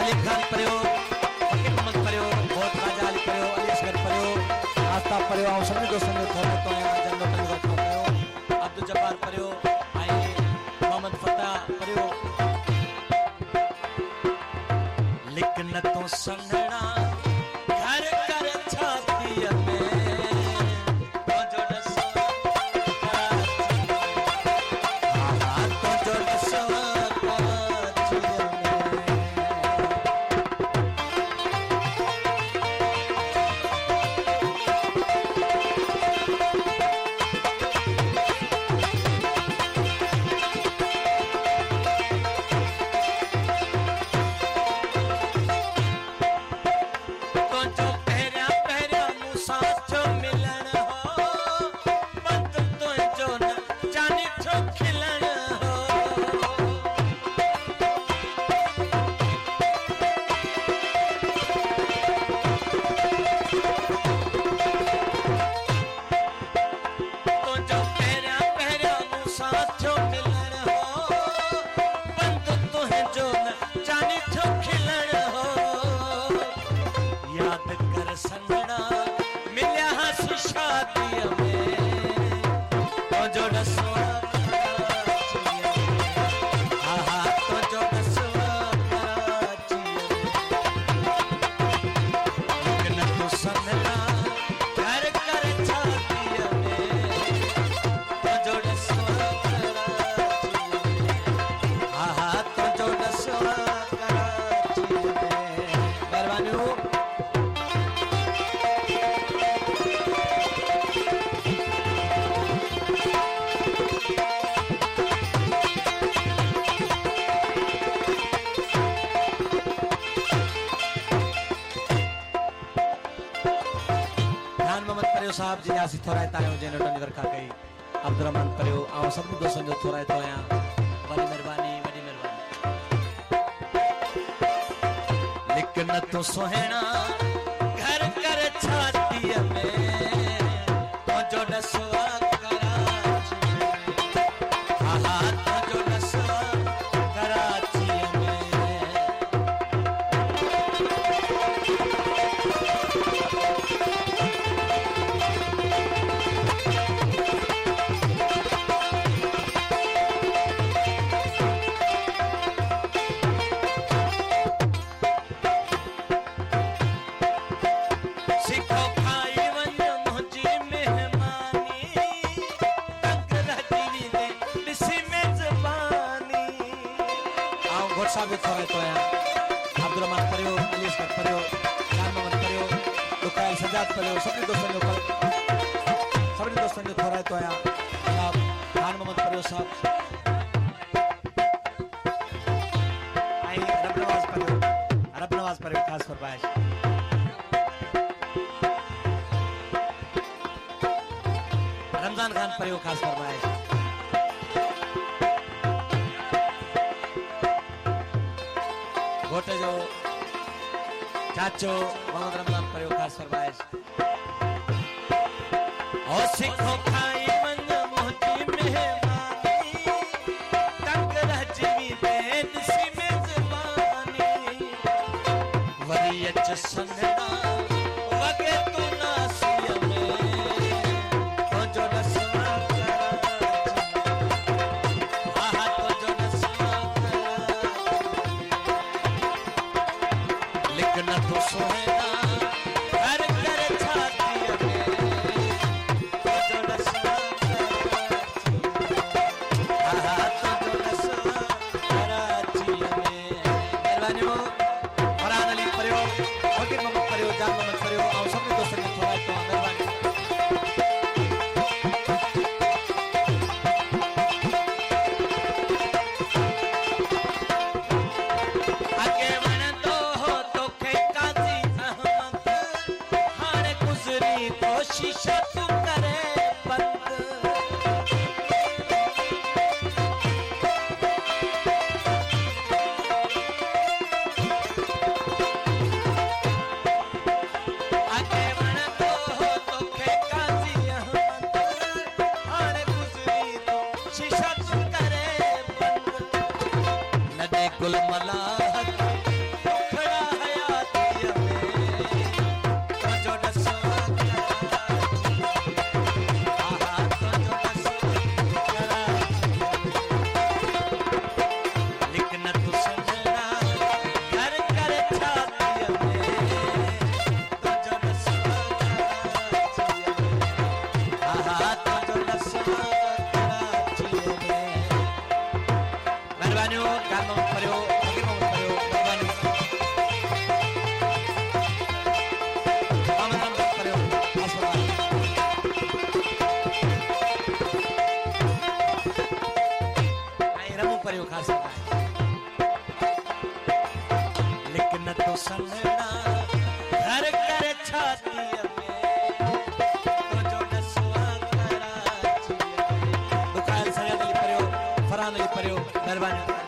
सलीम खान परियो, फकीर मोहम्मद परियो, बहुत राजा अली परियो, अली असगर परियो, आस्ताब परियो, आउं सभी दोस्तों ने थोड़ा तो यहाँ जन्नत में रखा परियो, अब्दुल जब्बार परियो, आई मोहम्मद फता परियो, लिखन तो संगना घर कर छाती में साहब जी आसी थोड़ा तायो जे नटन कर का गई अब्दुल रहमान परियो आ सब दोस्तों जो थोड़ा तो या बड़ी मेहरबानी लेकिन तो सोहेना घर कर छाती में तो जो दसवा कराची हां तो जो दसवा कराची साबित थोड़ा तो है अब्दुल रहमान परियो, अली असगर परियो, खान मोहम्मद परियो, दुकान सजाद परियो, सभी दोस्तों ने थोड़ा तो है साहब खान मोहम्मद परियो साहब आई रब नवाज परियो खास फरमाइश रमजान खान परियो खास फरमाइश घोटे जो चाचो मोहम्मद रमजान परियो खास फरमाइश और सिखो खाई मन मोहती मेहमानी तंग रह जीवी बेद सी मेजबानी वरी अच संगना वगे तो नासिया में तो जो रसवा न तो सोहेना घर कर छाती में तो जो रसवा तो जो रसवा कराची में मेहरबानी हो फरहान अली परियो, फकीर मोहम्मद परियो, जान मोहम्मद परियो और सभी दोस्तों ने थोड़ा तो मेहरबानी शीशा तू करे बंद आगे बन तो खे काजी अहमद हाने गुजरी तो शीशा तू करे बंद नदे गुल मलाहत परियो खास लेकिन तो संगना घर कर छाती में तो जो नसवा कराची दुकान सरिया दली परियो फरान दली परियो मेहरबानी